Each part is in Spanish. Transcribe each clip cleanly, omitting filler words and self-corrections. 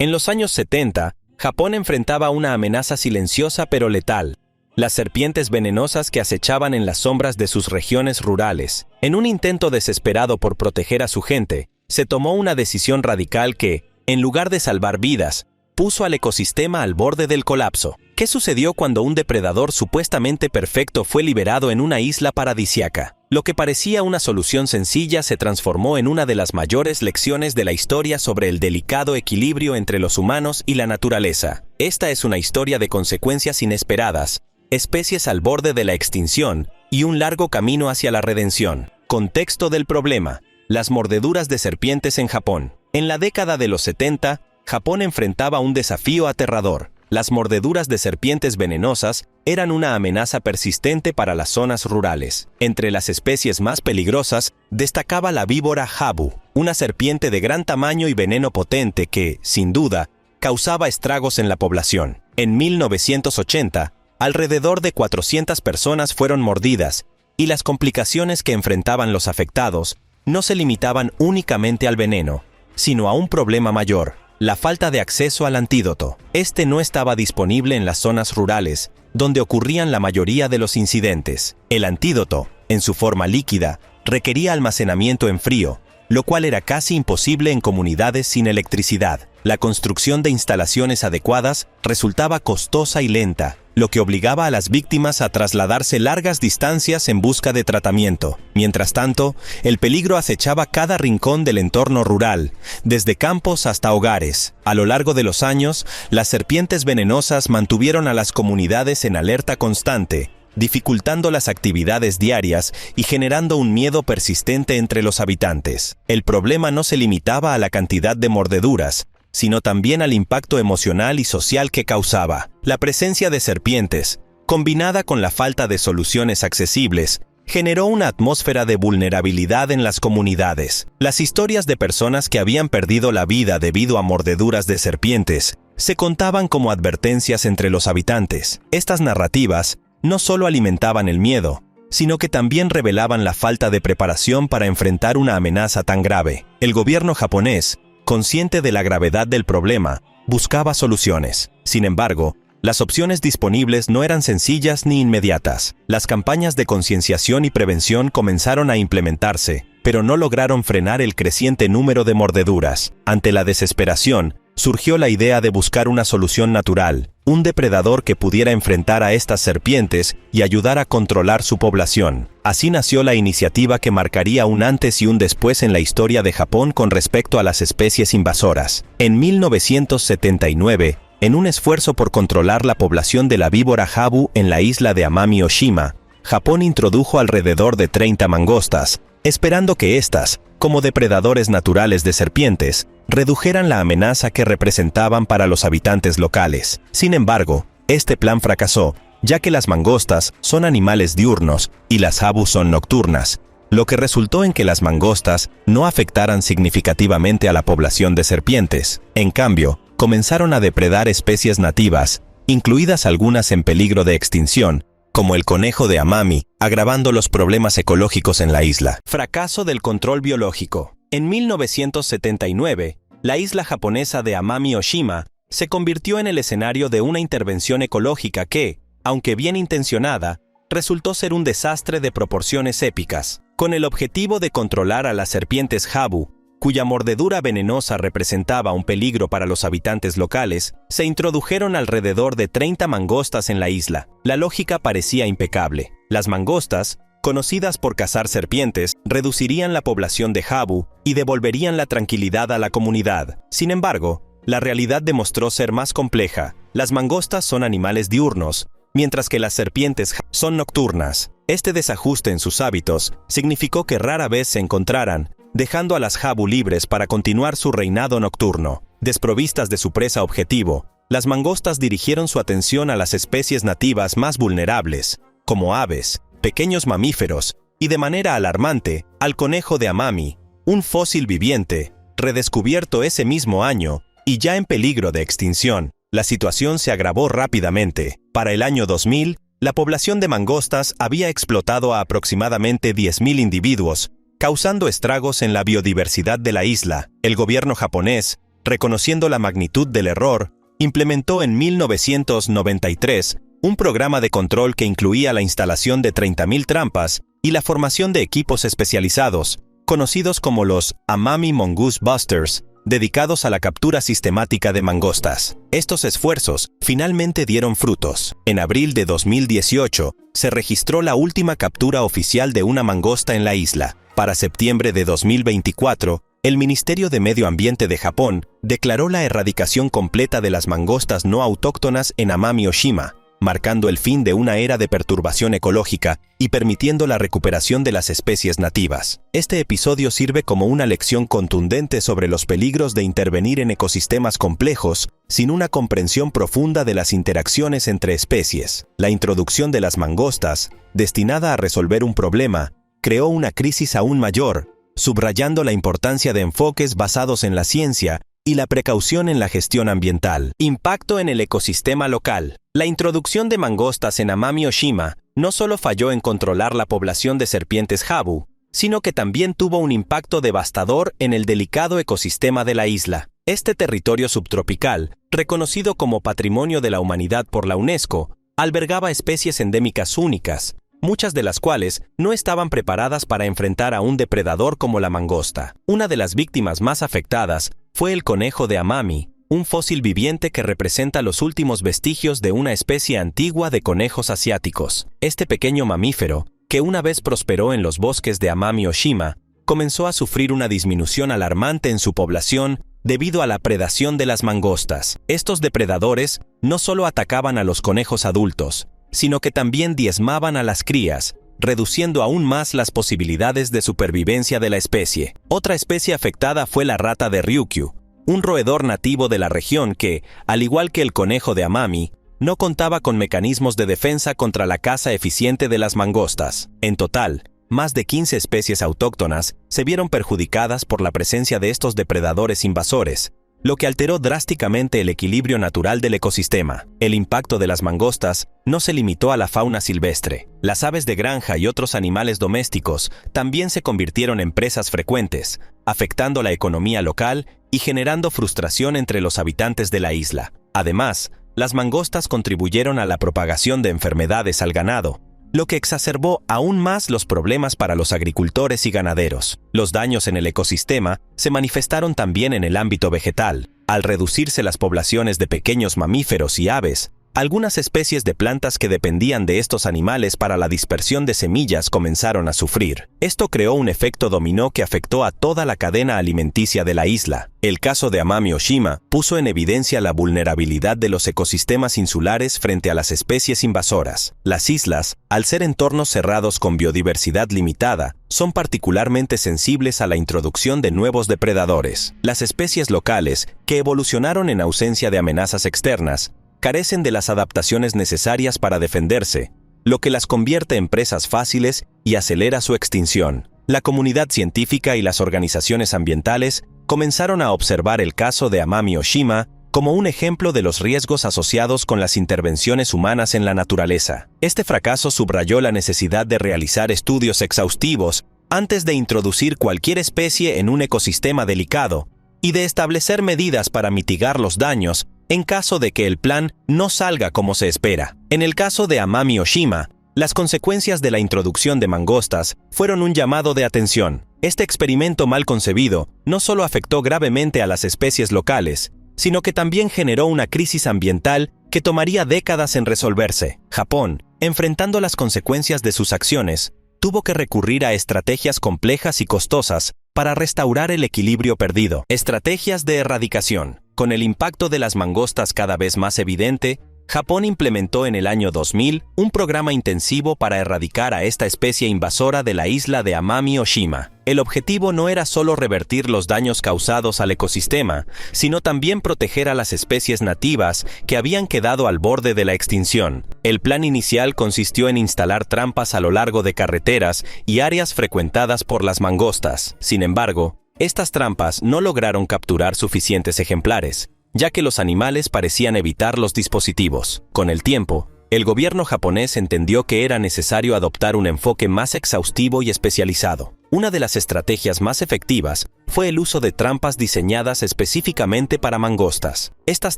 En los años 70, Japón enfrentaba una amenaza silenciosa pero letal: las serpientes venenosas que acechaban en las sombras de sus regiones rurales. En un intento desesperado por proteger a su gente, se tomó una decisión radical que, en lugar de salvar vidas, puso al ecosistema al borde del colapso. ¿Qué sucedió cuando un depredador supuestamente perfecto fue liberado en una isla paradisíaca? Lo que parecía una solución sencilla se transformó en una de las mayores lecciones de la historia sobre el delicado equilibrio entre los humanos y la naturaleza. Esta es una historia de consecuencias inesperadas, especies al borde de la extinción y un largo camino hacia la redención. Contexto del problema: las mordeduras de serpientes en Japón. En la década de los 70, Japón enfrentaba un desafío aterrador. Las mordeduras de serpientes venenosas eran una amenaza persistente para las zonas rurales. Entre las especies más peligrosas destacaba la víbora habu, una serpiente de gran tamaño y veneno potente que, sin duda, causaba estragos en la población. En 1980, alrededor de 400 personas fueron mordidas, y las complicaciones que enfrentaban los afectados no se limitaban únicamente al veneno, sino a un problema mayor: la falta de acceso al antídoto. Este no estaba disponible en las zonas rurales, donde ocurrían la mayoría de los incidentes. El antídoto, en su forma líquida, requería almacenamiento en frío, lo cual era casi imposible en comunidades sin electricidad. La construcción de instalaciones adecuadas resultaba costosa y lenta, lo que obligaba a las víctimas a trasladarse largas distancias en busca de tratamiento. Mientras tanto, el peligro acechaba cada rincón del entorno rural, desde campos hasta hogares. A lo largo de los años, las serpientes venenosas mantuvieron a las comunidades en alerta constante, dificultando las actividades diarias y generando un miedo persistente entre los habitantes. El problema no se limitaba a la cantidad de mordeduras, sino también al impacto emocional y social que causaba. La presencia de serpientes, combinada con la falta de soluciones accesibles, generó una atmósfera de vulnerabilidad en las comunidades. Las historias de personas que habían perdido la vida debido a mordeduras de serpientes se contaban como advertencias entre los habitantes. Estas narrativas no solo alimentaban el miedo, sino que también revelaban la falta de preparación para enfrentar una amenaza tan grave. El gobierno japonés, consciente de la gravedad del problema, buscaba soluciones. Sin embargo, las opciones disponibles no eran sencillas ni inmediatas. Las campañas de concienciación y prevención comenzaron a implementarse, pero no lograron frenar el creciente número de mordeduras. Ante la desesperación, surgió la idea de buscar una solución natural, un depredador que pudiera enfrentar a estas serpientes y ayudar a controlar su población. Así nació la iniciativa que marcaría un antes y un después en la historia de Japón con respecto a las especies invasoras. En 1979, en un esfuerzo por controlar la población de la víbora habu en la isla de Amami Oshima, Japón introdujo alrededor de 30 mangostas, esperando que éstas, como depredadores naturales de serpientes, redujeran la amenaza que representaban para los habitantes locales. Sin embargo, este plan fracasó, ya que las mangostas son animales diurnos y las habu son nocturnas, lo que resultó en que las mangostas no afectaran significativamente a la población de serpientes. En cambio, comenzaron a depredar especies nativas, incluidas algunas en peligro de extinción, como el conejo de Amami, agravando los problemas ecológicos en la isla. Fracaso del control biológico. En 1979, la isla japonesa de Amami Oshima se convirtió en el escenario de una intervención ecológica que, aunque bien intencionada, resultó ser un desastre de proporciones épicas. Con el objetivo de controlar a las serpientes habu, cuya mordedura venenosa representaba un peligro para los habitantes locales, se introdujeron alrededor de 30 mangostas en la isla. La lógica parecía impecable. Las mangostas, conocidas por cazar serpientes, reducirían la población de habu y devolverían la tranquilidad a la comunidad. Sin embargo, la realidad demostró ser más compleja. Las mangostas son animales diurnos, mientras que las serpientes son nocturnas. Este desajuste en sus hábitos significó que rara vez se encontraran, dejando a las habu libres para continuar su reinado nocturno. Desprovistas de su presa objetivo, las mangostas dirigieron su atención a las especies nativas más vulnerables, como aves, pequeños mamíferos, y de manera alarmante, al conejo de Amami, un fósil viviente, redescubierto ese mismo año y ya en peligro de extinción. La situación se agravó rápidamente. Para el año 2000, la población de mangostas había explotado a aproximadamente 10.000 individuos, causando estragos en la biodiversidad de la isla. El gobierno japonés, reconociendo la magnitud del error, implementó en 1993 un programa de control que incluía la instalación de 30.000 trampas y la formación de equipos especializados, conocidos como los Amami Mongoose Busters, dedicados a la captura sistemática de mangostas. Estos esfuerzos finalmente dieron frutos. En abril de 2018, se registró la última captura oficial de una mangosta en la isla. Para septiembre de 2024, el Ministerio de Medio Ambiente de Japón declaró la erradicación completa de las mangostas no autóctonas en Amami-Oshima, marcando el fin de una era de perturbación ecológica y permitiendo la recuperación de las especies nativas. Este episodio sirve como una lección contundente sobre los peligros de intervenir en ecosistemas complejos sin una comprensión profunda de las interacciones entre especies. La introducción de las mangostas, destinada a resolver un problema, creó una crisis aún mayor, subrayando la importancia de enfoques basados en la ciencia y la precaución en la gestión ambiental. Impacto en el ecosistema local. La introducción de mangostas en Amami-Oshima no solo falló en controlar la población de serpientes jabu, sino que también tuvo un impacto devastador en el delicado ecosistema de la isla. Este territorio subtropical, reconocido como Patrimonio de la Humanidad por la UNESCO, albergaba especies endémicas únicas, muchas de las cuales no estaban preparadas para enfrentar a un depredador como la mangosta. Una de las víctimas más afectadas fue el conejo de Amami, un fósil viviente que representa los últimos vestigios de una especie antigua de conejos asiáticos. Este pequeño mamífero, que una vez prosperó en los bosques de Amami-Oshima, comenzó a sufrir una disminución alarmante en su población debido a la predación de las mangostas. Estos depredadores no solo atacaban a los conejos adultos, sino que también diezmaban a las crías, reduciendo aún más las posibilidades de supervivencia de la especie. Otra especie afectada fue la rata de Ryukyu, un roedor nativo de la región que, al igual que el conejo de Amami, no contaba con mecanismos de defensa contra la caza eficiente de las mangostas. En total, más de 15 especies autóctonas se vieron perjudicadas por la presencia de estos depredadores invasores, lo que alteró drásticamente el equilibrio natural del ecosistema. El impacto de las mangostas no se limitó a la fauna silvestre. Las aves de granja y otros animales domésticos también se convirtieron en presas frecuentes, afectando la economía local y generando frustración entre los habitantes de la isla. Además, las mangostas contribuyeron a la propagación de enfermedades al ganado, lo que exacerbó aún más los problemas para los agricultores y ganaderos. Los daños en el ecosistema se manifestaron también en el ámbito vegetal. Al reducirse las poblaciones de pequeños mamíferos y aves, algunas especies de plantas que dependían de estos animales para la dispersión de semillas comenzaron a sufrir. Esto creó un efecto dominó que afectó a toda la cadena alimenticia de la isla. El caso de Amami-Oshima puso en evidencia la vulnerabilidad de los ecosistemas insulares frente a las especies invasoras. Las islas, al ser entornos cerrados con biodiversidad limitada, son particularmente sensibles a la introducción de nuevos depredadores. Las especies locales, que evolucionaron en ausencia de amenazas externas, carecen de las adaptaciones necesarias para defenderse, lo que las convierte en presas fáciles y acelera su extinción. La comunidad científica y las organizaciones ambientales comenzaron a observar el caso de Amami-Oshima como un ejemplo de los riesgos asociados con las intervenciones humanas en la naturaleza. Este fracaso subrayó la necesidad de realizar estudios exhaustivos antes de introducir cualquier especie en un ecosistema delicado y de establecer medidas para mitigar los daños en caso de que el plan no salga como se espera. En el caso de Amami-Oshima, las consecuencias de la introducción de mangostas fueron un llamado de atención. Este experimento mal concebido no solo afectó gravemente a las especies locales, sino que también generó una crisis ambiental que tomaría décadas en resolverse. Japón, enfrentando las consecuencias de sus acciones, tuvo que recurrir a estrategias complejas y costosas para restaurar el equilibrio perdido. Estrategias de erradicación. Con el impacto de las mangostas cada vez más evidente, Japón implementó en el año 2000 un programa intensivo para erradicar a esta especie invasora de la isla de Amami-Oshima. El objetivo no era solo revertir los daños causados al ecosistema, sino también proteger a las especies nativas que habían quedado al borde de la extinción. El plan inicial consistió en instalar trampas a lo largo de carreteras y áreas frecuentadas por las mangostas. Sin embargo, estas trampas no lograron capturar suficientes ejemplares, ya que los animales parecían evitar los dispositivos. Con el tiempo, el gobierno japonés entendió que era necesario adoptar un enfoque más exhaustivo y especializado. Una de las estrategias más efectivas fue el uso de trampas diseñadas específicamente para mangostas. Estas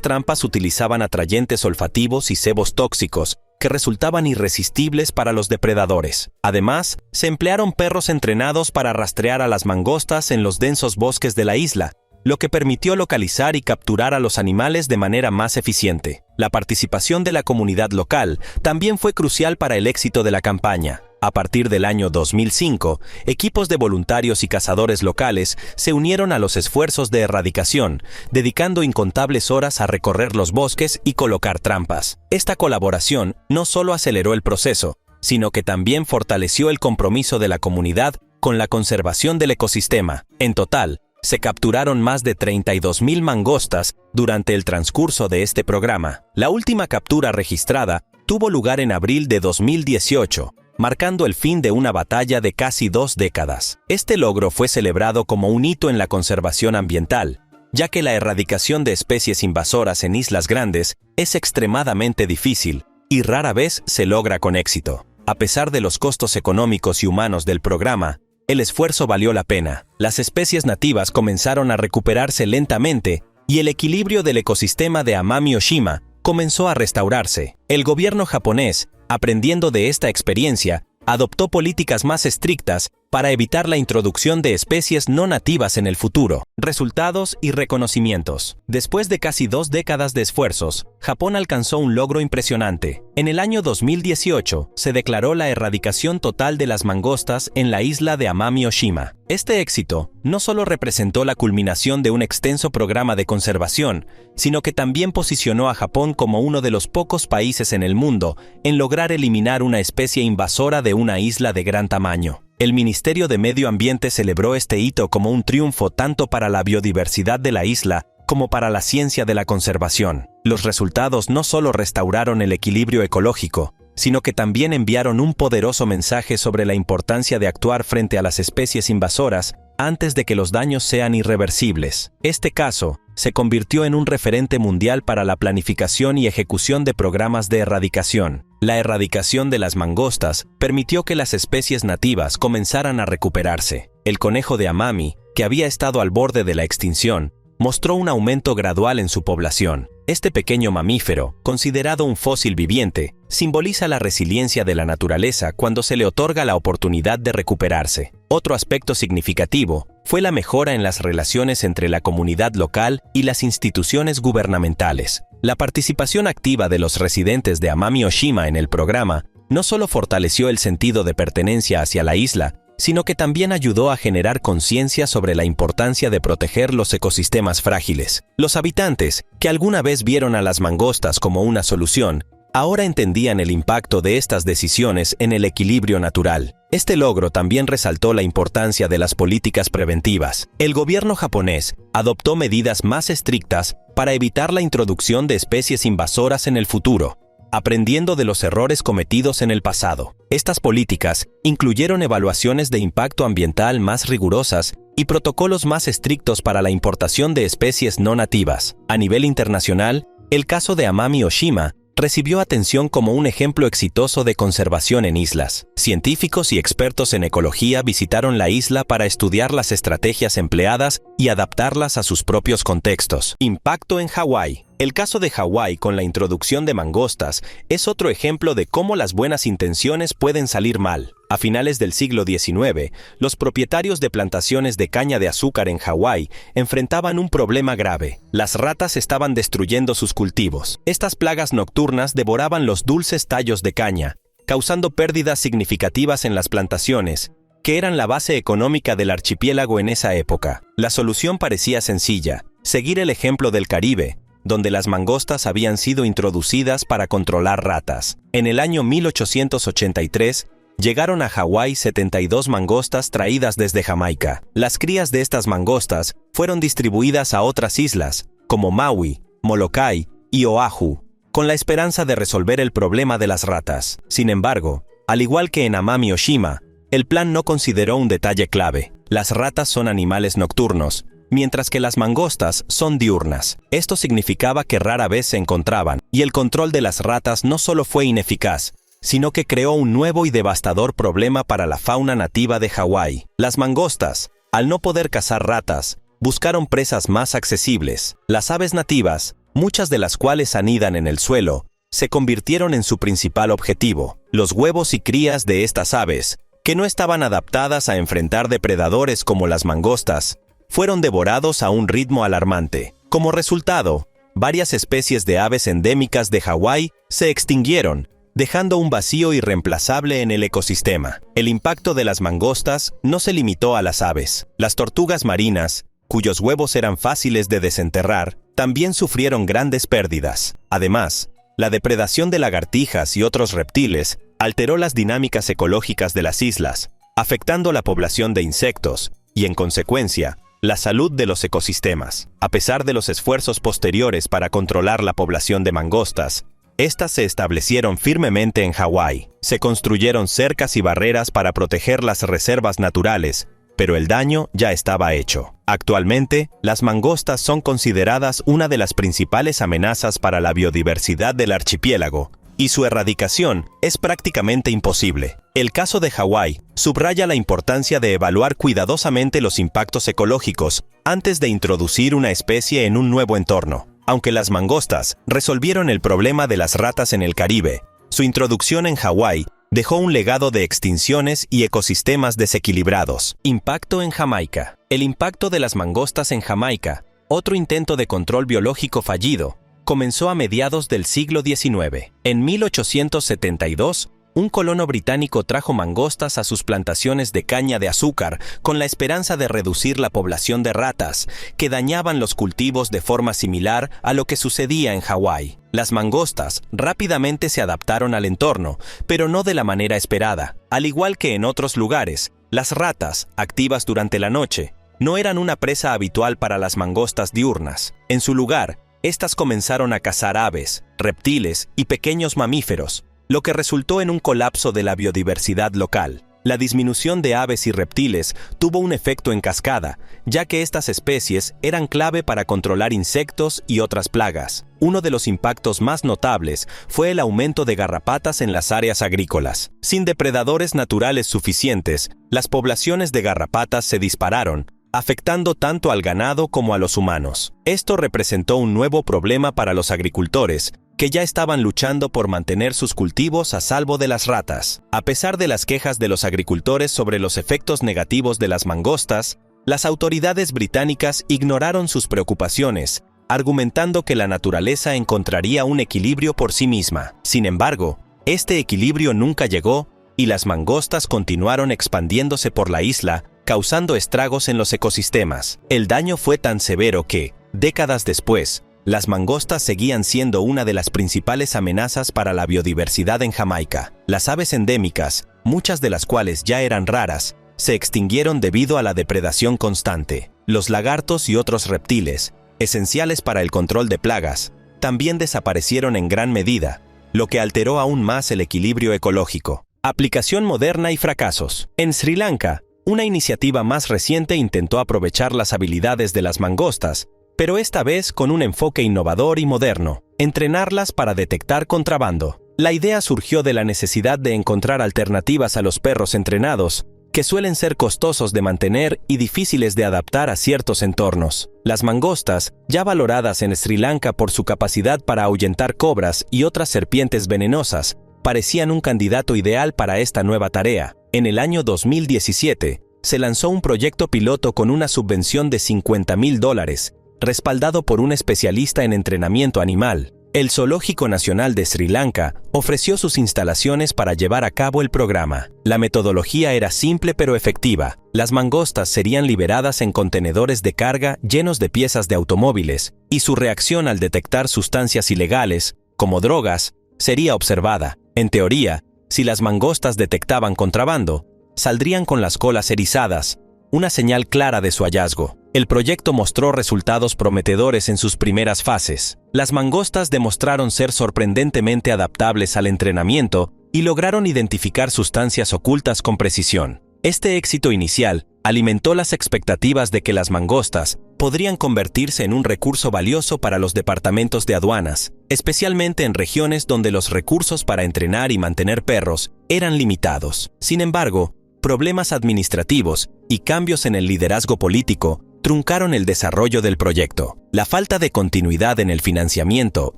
trampas utilizaban atrayentes olfativos y sebos tóxicos que resultaban irresistibles para los depredadores. Además, se emplearon perros entrenados para rastrear a las mangostas en los densos bosques de la isla, lo que permitió localizar y capturar a los animales de manera más eficiente. La participación de la comunidad local también fue crucial para el éxito de la campaña. A partir del año 2005, equipos de voluntarios y cazadores locales se unieron a los esfuerzos de erradicación, dedicando incontables horas a recorrer los bosques y colocar trampas. Esta colaboración no solo aceleró el proceso, sino que también fortaleció el compromiso de la comunidad con la conservación del ecosistema. En total, se capturaron más de 32.000 mangostas durante el transcurso de este programa. La última captura registrada tuvo lugar en abril de 2018, marcando el fin de una batalla de casi 2 décadas. Este logro fue celebrado como un hito en la conservación ambiental, ya que la erradicación de especies invasoras en islas grandes es extremadamente difícil y rara vez se logra con éxito. A pesar de los costos económicos y humanos del programa, el esfuerzo valió la pena. Las especies nativas comenzaron a recuperarse lentamente y el equilibrio del ecosistema de Amami-Oshima comenzó a restaurarse. El gobierno japonés, aprendiendo de esta experiencia, adoptó políticas más estrictas para evitar la introducción de especies no nativas en el futuro. Resultados y reconocimientos. Después de casi 2 décadas de esfuerzos, Japón alcanzó un logro impresionante. En el año 2018, se declaró la erradicación total de las mangostas en la isla de Amami-Oshima. Este éxito no solo representó la culminación de un extenso programa de conservación, sino que también posicionó a Japón como uno de los pocos países en el mundo en lograr eliminar una especie invasora de una isla de gran tamaño. El Ministerio de Medio Ambiente celebró este hito como un triunfo tanto para la biodiversidad de la isla como para la ciencia de la conservación. Los resultados no solo restauraron el equilibrio ecológico, sino que también enviaron un poderoso mensaje sobre la importancia de actuar frente a las especies invasoras antes de que los daños sean irreversibles. Este caso se convirtió en un referente mundial para la planificación y ejecución de programas de erradicación. La erradicación de las mangostas permitió que las especies nativas comenzaran a recuperarse. El conejo de Amami, que había estado al borde de la extinción, mostró un aumento gradual en su población. Este pequeño mamífero, considerado un fósil viviente, simboliza la resiliencia de la naturaleza cuando se le otorga la oportunidad de recuperarse. Otro aspecto significativo fue la mejora en las relaciones entre la comunidad local y las instituciones gubernamentales. La participación activa de los residentes de Amami-Oshima en el programa no solo fortaleció el sentido de pertenencia hacia la isla, sino que también ayudó a generar conciencia sobre la importancia de proteger los ecosistemas frágiles. Los habitantes, que alguna vez vieron a las mangostas como una solución, ahora entendían el impacto de estas decisiones en el equilibrio natural. Este logro también resaltó la importancia de las políticas preventivas. El gobierno japonés adoptó medidas más estrictas para evitar la introducción de especies invasoras en el futuro, aprendiendo de los errores cometidos en el pasado. Estas políticas incluyeron evaluaciones de impacto ambiental más rigurosas y protocolos más estrictos para la importación de especies no nativas. A nivel internacional, el caso de Amami-Oshima recibió atención como un ejemplo exitoso de conservación en islas. Científicos y expertos en ecología visitaron la isla para estudiar las estrategias empleadas y adaptarlas a sus propios contextos. Impacto en Hawái. El caso de Hawái con la introducción de mangostas es otro ejemplo de cómo las buenas intenciones pueden salir mal. A finales del siglo XIX, los propietarios de plantaciones de caña de azúcar en Hawái enfrentaban un problema grave. Las ratas estaban destruyendo sus cultivos. Estas plagas nocturnas devoraban los dulces tallos de caña, causando pérdidas significativas en las plantaciones, que eran la base económica del archipiélago en esa época. La solución parecía sencilla: seguir el ejemplo del Caribe, donde las mangostas habían sido introducidas para controlar ratas. En el año 1883, llegaron a Hawái 72 mangostas traídas desde Jamaica. Las crías de estas mangostas fueron distribuidas a otras islas, como Maui, Molokai y Oahu, con la esperanza de resolver el problema de las ratas. Sin embargo, al igual que en Amami-Oshima, el plan no consideró un detalle clave: las ratas son animales nocturnos, mientras que las mangostas son diurnas. Esto significaba que rara vez se encontraban, y el control de las ratas no solo fue ineficaz, sino que creó un nuevo y devastador problema para la fauna nativa de Hawái. Las mangostas, al no poder cazar ratas, buscaron presas más accesibles. Las aves nativas, muchas de las cuales anidan en el suelo, se convirtieron en su principal objetivo. Los huevos y crías de estas aves, que no estaban adaptadas a enfrentar depredadores como las mangostas, fueron devorados a un ritmo alarmante. Como resultado, varias especies de aves endémicas de Hawái se extinguieron, dejando un vacío irreemplazable en el ecosistema. El impacto de las mangostas no se limitó a las aves. Las tortugas marinas, cuyos huevos eran fáciles de desenterrar, también sufrieron grandes pérdidas. Además, la depredación de lagartijas y otros reptiles alteró las dinámicas ecológicas de las islas, afectando la población de insectos y, en consecuencia, la salud de los ecosistemas. A pesar de los esfuerzos posteriores para controlar la población de mangostas, estas se establecieron firmemente en Hawái. Se construyeron cercas y barreras para proteger las reservas naturales, pero el daño ya estaba hecho. Actualmente, las mangostas son consideradas una de las principales amenazas para la biodiversidad del archipiélago, y su erradicación es prácticamente imposible. El caso de Hawái subraya la importancia de evaluar cuidadosamente los impactos ecológicos antes de introducir una especie en un nuevo entorno. Aunque las mangostas resolvieron el problema de las ratas en el Caribe, su introducción en Hawái dejó un legado de extinciones y ecosistemas desequilibrados. Impacto en Jamaica. El impacto de las mangostas en Jamaica, otro intento de control biológico fallido, comenzó a mediados del siglo XIX. En 1872, un colono británico trajo mangostas a sus plantaciones de caña de azúcar con la esperanza de reducir la población de ratas, que dañaban los cultivos de forma similar a lo que sucedía en Hawái. Las mangostas rápidamente se adaptaron al entorno, pero no de la manera esperada. Al igual que en otros lugares, las ratas, activas durante la noche, no eran una presa habitual para las mangostas diurnas. En su lugar, estas comenzaron a cazar aves, reptiles y pequeños mamíferos, lo que resultó en un colapso de la biodiversidad local. La disminución de aves y reptiles tuvo un efecto en cascada, ya que estas especies eran clave para controlar insectos y otras plagas. Uno de los impactos más notables fue el aumento de garrapatas en las áreas agrícolas. Sin depredadores naturales suficientes, las poblaciones de garrapatas se dispararon, afectando tanto al ganado como a los humanos. Esto representó un nuevo problema para los agricultores, que ya estaban luchando por mantener sus cultivos a salvo de las ratas. A pesar de las quejas de los agricultores sobre los efectos negativos de las mangostas, las autoridades británicas ignoraron sus preocupaciones, argumentando que la naturaleza encontraría un equilibrio por sí misma. Sin embargo, este equilibrio nunca llegó y las mangostas continuaron expandiéndose por la isla, causando estragos en los ecosistemas. El daño fue tan severo que, décadas después, las mangostas seguían siendo una de las principales amenazas para la biodiversidad en Jamaica. Las aves endémicas, muchas de las cuales ya eran raras, se extinguieron debido a la depredación constante. Los lagartos y otros reptiles, esenciales para el control de plagas, también desaparecieron en gran medida, lo que alteró aún más el equilibrio ecológico. Aplicación moderna y fracasos. En Sri Lanka, una iniciativa más reciente intentó aprovechar las habilidades de las mangostas, pero esta vez con un enfoque innovador y moderno: entrenarlas para detectar contrabando. La idea surgió de la necesidad de encontrar alternativas a los perros entrenados, que suelen ser costosos de mantener y difíciles de adaptar a ciertos entornos. Las mangostas, ya valoradas en Sri Lanka por su capacidad para ahuyentar cobras y otras serpientes venenosas, parecían un candidato ideal para esta nueva tarea. En el año 2017, se lanzó un proyecto piloto con una subvención de $50,000, respaldado por un especialista en entrenamiento animal. El Zoológico Nacional de Sri Lanka ofreció sus instalaciones para llevar a cabo el programa. La metodología era simple pero efectiva. Las mangostas serían liberadas en contenedores de carga llenos de piezas de automóviles, y su reacción al detectar sustancias ilegales, como drogas, sería observada. En teoría, si las mangostas detectaban contrabando, saldrían con las colas erizadas, una señal clara de su hallazgo. El proyecto mostró resultados prometedores en sus primeras fases. Las mangostas demostraron ser sorprendentemente adaptables al entrenamiento y lograron identificar sustancias ocultas con precisión. Este éxito inicial alimentó las expectativas de que las mangostas podrían convertirse en un recurso valioso para los departamentos de aduanas, especialmente en regiones donde los recursos para entrenar y mantener perros eran limitados. Sin embargo, problemas administrativos y cambios en el liderazgo político truncaron el desarrollo del proyecto. La falta de continuidad en el financiamiento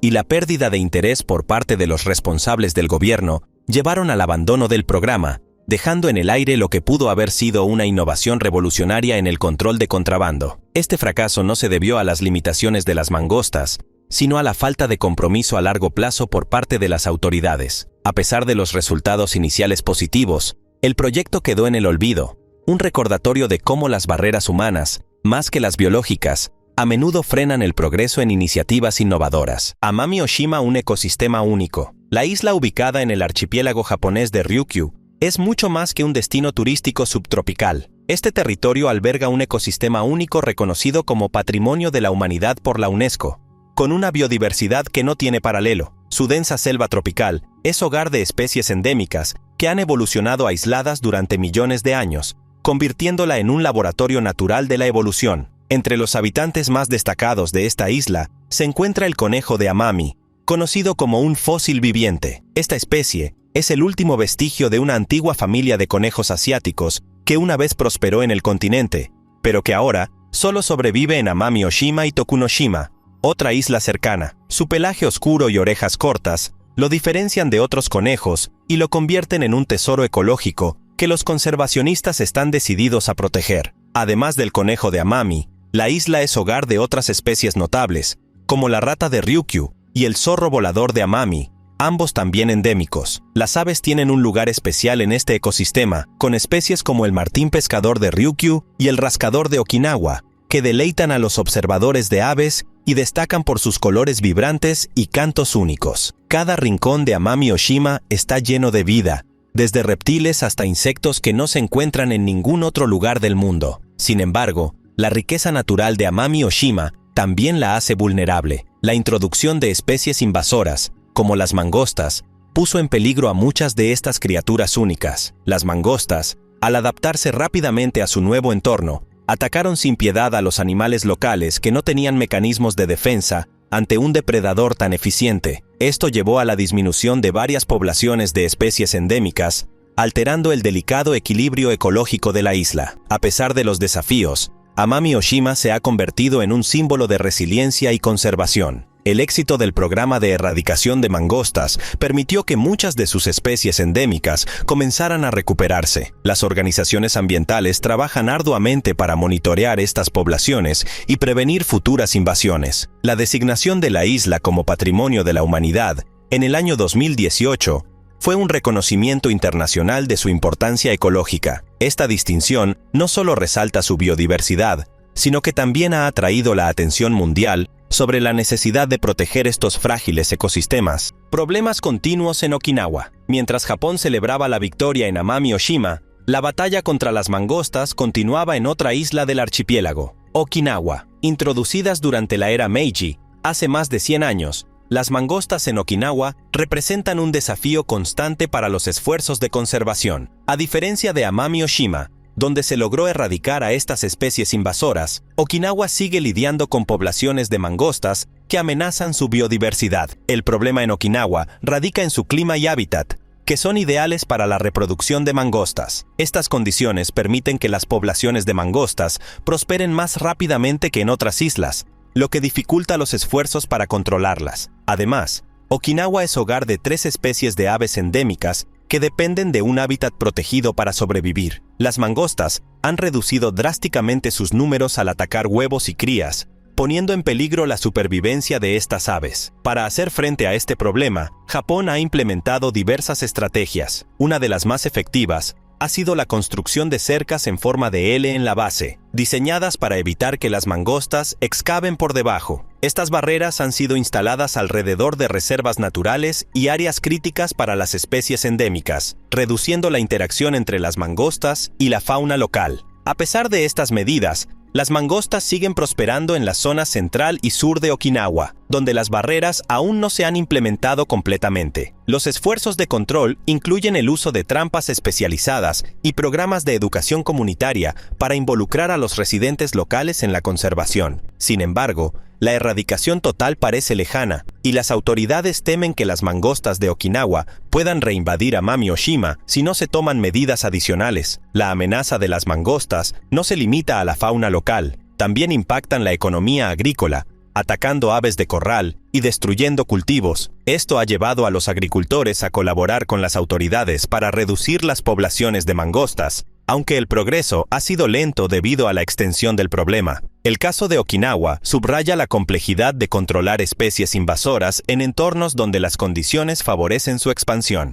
y la pérdida de interés por parte de los responsables del gobierno llevaron al abandono del programa, dejando en el aire lo que pudo haber sido una innovación revolucionaria en el control de contrabando. Este fracaso no se debió a las limitaciones de las mangostas, sino a la falta de compromiso a largo plazo por parte de las autoridades. A pesar de los resultados iniciales positivos, el proyecto quedó en el olvido, un recordatorio de cómo las barreras humanas, más que las biológicas, a menudo frenan el progreso en iniciativas innovadoras. Amami Oshima, un ecosistema único. La isla ubicada en el archipiélago japonés de Ryukyu es mucho más que un destino turístico subtropical. Este territorio alberga un ecosistema único reconocido como Patrimonio de la Humanidad por la UNESCO, con una biodiversidad que no tiene paralelo. Su densa selva tropical es hogar de especies endémicas que han evolucionado aisladas durante millones de años, convirtiéndola en un laboratorio natural de la evolución. Entre los habitantes más destacados de esta isla se encuentra el conejo de Amami, conocido como un fósil viviente. Esta especie es el último vestigio de una antigua familia de conejos asiáticos que una vez prosperó en el continente, pero que ahora solo sobrevive en Amami Oshima y Tokunoshima, otra isla cercana. Su pelaje oscuro y orejas cortas lo diferencian de otros conejos y lo convierten en un tesoro ecológico que los conservacionistas están decididos a proteger. Además del conejo de Amami, la isla es hogar de otras especies notables, como la rata de Ryukyu y el zorro volador de Amami, ambos también endémicos. Las aves tienen un lugar especial en este ecosistema, con especies como el martín pescador de Ryukyu y el rascador de Okinawa, que deleitan a los observadores de aves y destacan por sus colores vibrantes y cantos únicos. Cada rincón de Amami Oshima está lleno de vida, desde reptiles hasta insectos que no se encuentran en ningún otro lugar del mundo. Sin embargo, la riqueza natural de Amami Oshima también la hace vulnerable. La introducción de especies invasoras, como las mangostas, puso en peligro a muchas de estas criaturas únicas. Las mangostas, al adaptarse rápidamente a su nuevo entorno, atacaron sin piedad a los animales locales que no tenían mecanismos de defensa ante un depredador tan eficiente. Esto llevó a la disminución de varias poblaciones de especies endémicas, alterando el delicado equilibrio ecológico de la isla. A pesar de los desafíos, Amami Oshima se ha convertido en un símbolo de resiliencia y conservación. El éxito del programa de erradicación de mangostas permitió que muchas de sus especies endémicas comenzaran a recuperarse. Las organizaciones ambientales trabajan arduamente para monitorear estas poblaciones y prevenir futuras invasiones. La designación de la isla como Patrimonio de la Humanidad en el año 2018 fue un reconocimiento internacional de su importancia ecológica. Esta distinción no solo resalta su biodiversidad, sino que también ha atraído la atención mundial sobre la necesidad de proteger estos frágiles ecosistemas. Problemas continuos en Okinawa. Mientras Japón celebraba la victoria en Amami Oshima, la batalla contra las mangostas continuaba en otra isla del archipiélago, Okinawa. Introducidas durante la era Meiji, hace más de 100 años, las mangostas en Okinawa representan un desafío constante para los esfuerzos de conservación. A diferencia de Amami Oshima, donde se logró erradicar a estas especies invasoras, Okinawa sigue lidiando con poblaciones de mangostas que amenazan su biodiversidad. El problema en Okinawa radica en su clima y hábitat, que son ideales para la reproducción de mangostas. Estas condiciones permiten que las poblaciones de mangostas prosperen más rápidamente que en otras islas, lo que dificulta los esfuerzos para controlarlas. Además, Okinawa es hogar de 3 especies de aves endémicas que dependen de un hábitat protegido para sobrevivir. Las mangostas han reducido drásticamente sus números al atacar huevos y crías, poniendo en peligro la supervivencia de estas aves. Para hacer frente a este problema, Japón ha implementado diversas estrategias. Una de las más efectivas ha sido la construcción de cercas en forma de L en la base, diseñadas para evitar que las mangostas excaven por debajo. Estas barreras han sido instaladas alrededor de reservas naturales y áreas críticas para las especies endémicas, reduciendo la interacción entre las mangostas y la fauna local. A pesar de estas medidas, Las mangostas siguen prosperando en la zona central y sur de Okinawa, donde las barreras aún no se han implementado completamente. Los esfuerzos de control incluyen el uso de trampas especializadas y programas de educación comunitaria para involucrar a los residentes locales en la conservación. Sin embargo, la erradicación total parece lejana, y las autoridades temen que las mangostas de Okinawa puedan reinvadir Amami Oshima si no se toman medidas adicionales. La amenaza de las mangostas no se limita a la fauna local, también impactan la economía agrícola, atacando aves de corral y destruyendo cultivos. Esto ha llevado a los agricultores a colaborar con las autoridades para reducir las poblaciones de mangostas, aunque el progreso ha sido lento debido a la extensión del problema. El caso de Okinawa subraya la complejidad de controlar especies invasoras en entornos donde las condiciones favorecen su expansión.